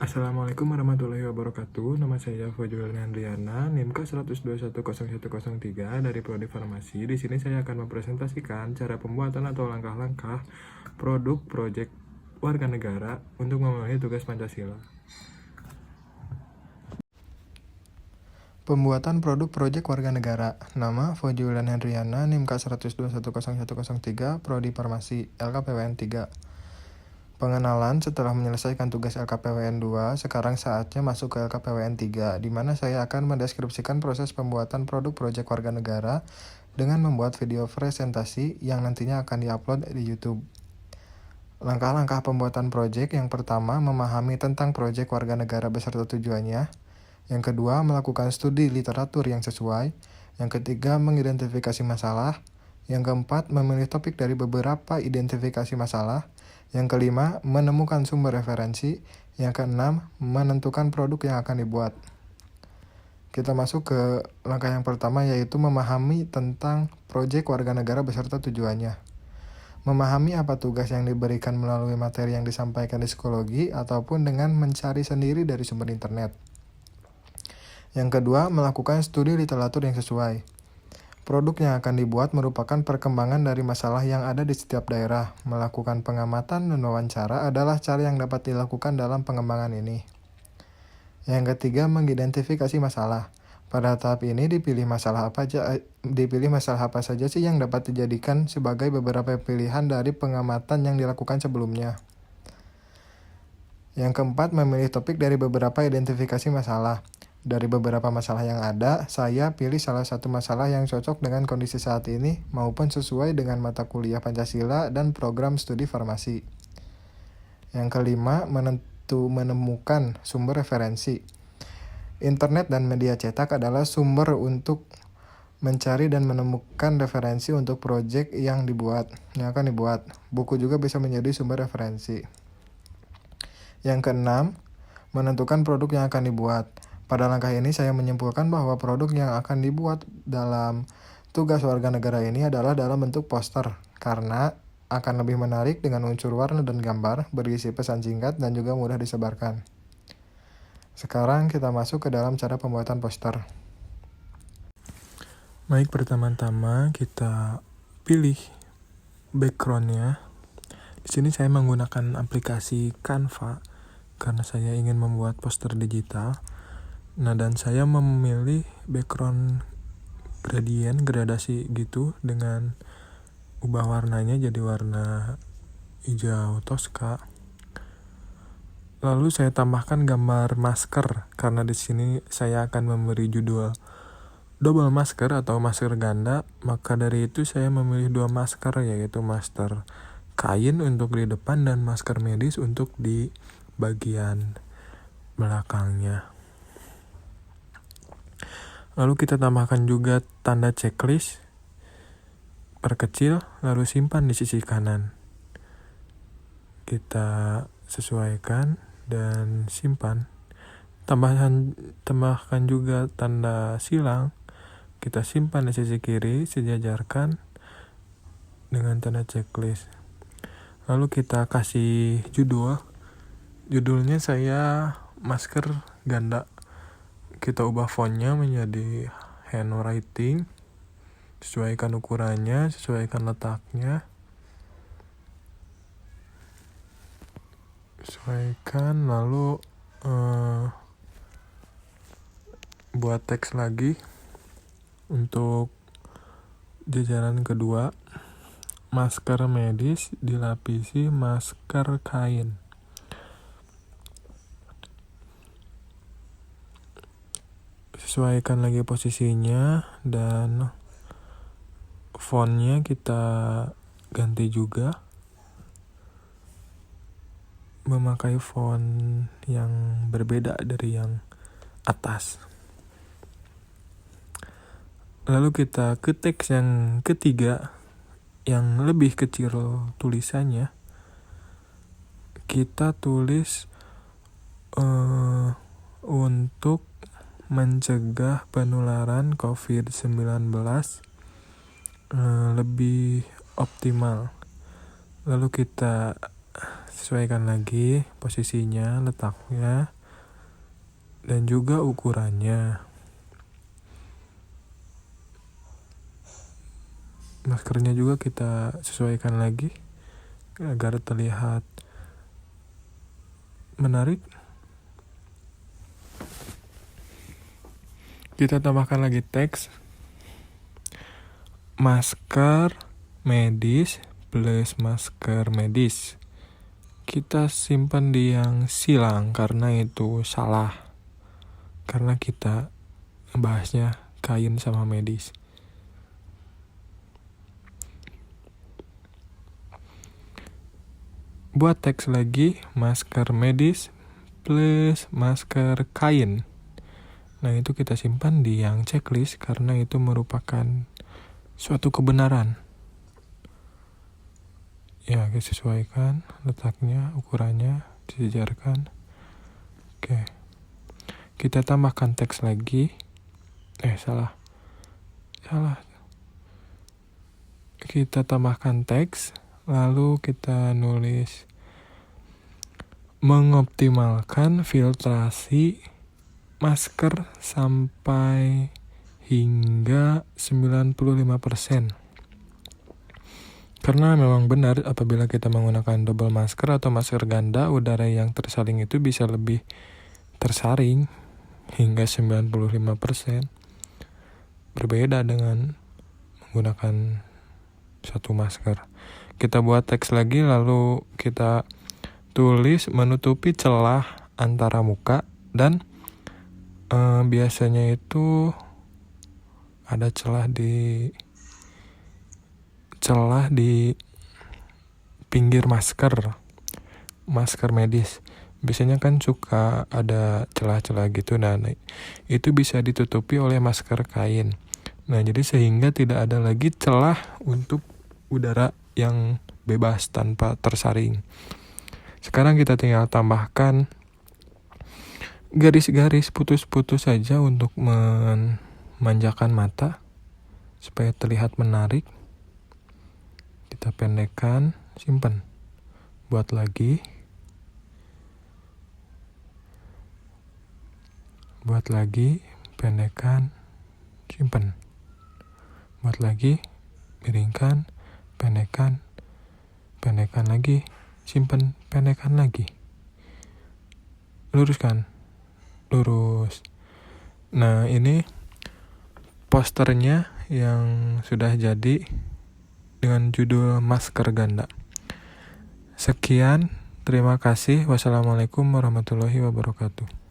Assalamualaikum warahmatullahi wabarakatuh. Nama saya Fajrul Hendriana, NIM K1210103 dari Prodi Farmasi. Di sini saya akan mempresentasikan cara pembuatan atau langkah-langkah produk proyek warga negara untuk memenuhi tugas Pancasila. Pembuatan produk proyek warga negara. Nama Fajrul Hendriana, NIM K1210103, Prodi Farmasi, LKPWN 3. Pengenalan setelah menyelesaikan tugas LKPWN 2, sekarang saatnya masuk ke LKPWN 3, di mana saya akan mendeskripsikan proses pembuatan produk proyek warga negara dengan membuat video presentasi yang nantinya akan diupload di YouTube. Langkah-langkah pembuatan proyek: yang pertama, memahami tentang proyek warga negara beserta tujuannya. Yang kedua, melakukan studi literatur yang sesuai. Yang ketiga, mengidentifikasi masalah. Yang keempat, memilih topik dari beberapa identifikasi masalah. Yang kelima, menemukan sumber referensi. Yang keenam, menentukan produk yang akan dibuat. Kita masuk ke langkah yang pertama, yaitu memahami tentang proyek warga negara beserta tujuannya. Memahami apa tugas yang diberikan melalui materi yang disampaikan di psikologi ataupun dengan mencari sendiri dari sumber internet. Yang kedua, melakukan studi literatur yang sesuai. Produk yang akan dibuat merupakan perkembangan dari masalah yang ada di setiap daerah. Melakukan pengamatan dan wawancara adalah cara yang dapat dilakukan dalam pengembangan ini. Yang ketiga, mengidentifikasi masalah. Pada tahap ini dipilih masalah apa saja sih yang dapat dijadikan sebagai beberapa pilihan dari pengamatan yang dilakukan sebelumnya. Yang keempat, memilih topik dari beberapa identifikasi masalah. Dari beberapa masalah yang ada, saya pilih salah satu masalah yang cocok dengan kondisi saat ini maupun sesuai dengan mata kuliah Pancasila dan program studi farmasi. Yang kelima, menemukan sumber referensi. Internet dan media cetak adalah sumber untuk mencari dan menemukan referensi untuk proyek yang akan dibuat. Buku juga bisa menjadi sumber referensi. Yang keenam, menentukan produk yang akan dibuat. Pada langkah ini saya menyimpulkan bahwa produk yang akan dibuat dalam tugas warga negara ini adalah dalam bentuk poster, karena akan lebih menarik dengan unsur warna dan gambar, berisi pesan singkat, dan juga mudah disebarkan. Sekarang kita masuk ke dalam cara pembuatan poster. Baik, pertama-tama kita pilih background-nya. Di sini saya menggunakan aplikasi Canva karena saya ingin membuat poster digital. Nah, dan saya memilih background gradasi gitu dengan ubah warnanya jadi warna hijau toska. Lalu saya tambahkan gambar masker karena di sini saya akan memberi judul double masker atau masker ganda. Maka dari itu saya memilih 2 masker, yaitu masker kain untuk di depan dan masker medis untuk di bagian belakangnya. Lalu kita tambahkan juga tanda checklist, perkecil, lalu simpan di sisi kanan. Kita sesuaikan dan simpan. Tambahkan juga tanda silang, kita simpan di sisi kiri, sejajarkan dengan tanda checklist. Lalu kita kasih judulnya saya masker ganda. Kita ubah fontnya menjadi handwriting, sesuaikan ukurannya, sesuaikan letaknya, lalu buat teks lagi. Untuk jajaran kedua, masker medis dilapisi masker kain. Sesuaikan lagi posisinya dan fontnya kita ganti juga, memakai font yang berbeda dari yang atas. Lalu kita ke teks yang ketiga yang lebih kecil tulisannya, kita tulis untuk mencegah penularan COVID-19 lebih optimal. Lalu kita sesuaikan lagi posisinya, letaknya, dan juga ukurannya. Maskernya juga kita sesuaikan lagi agar terlihat menarik. Kita tambahkan lagi teks masker medis plus masker medis. Kita simpan di yang silang karena itu salah. Karena kita bahasnya kain sama medis. Buat teks lagi masker medis plus masker kain. Nah, itu kita simpan di yang checklist karena itu merupakan suatu kebenaran. Ya, kita sesuaikan letaknya, ukurannya, disejarkan. Oke. Kita tambahkan teks lagi. Salah. Kita tambahkan teks, lalu kita nulis mengoptimalkan filtrasi masker sampai hingga 95%. Karena memang benar apabila kita menggunakan double masker atau masker ganda, udara yang tersaring itu bisa lebih tersaring hingga 95%. Berbeda dengan menggunakan satu masker. Kita buat teks lagi, lalu kita tulis menutupi celah antara muka dan biasanya itu ada celah di pinggir masker medis. Biasanya kan suka ada celah-celah gitu, dan itu bisa ditutupi oleh masker kain. Nah, jadi sehingga tidak ada lagi celah untuk udara yang bebas tanpa tersaring. Sekarang kita tinggal tambahkan garis-garis putus-putus saja untuk memanjakan mata supaya terlihat menarik. Kita pendekkan, simpan. Buat lagi, pendekkan, simpan. Buat lagi, miringkan, pendekkan lagi, simpan, pendekkan lagi. Luruskan. Lurus. Nah, ini posternya yang sudah jadi dengan judul masker ganda. Sekian, terima kasih. Wassalamualaikum warahmatullahi wabarakatuh.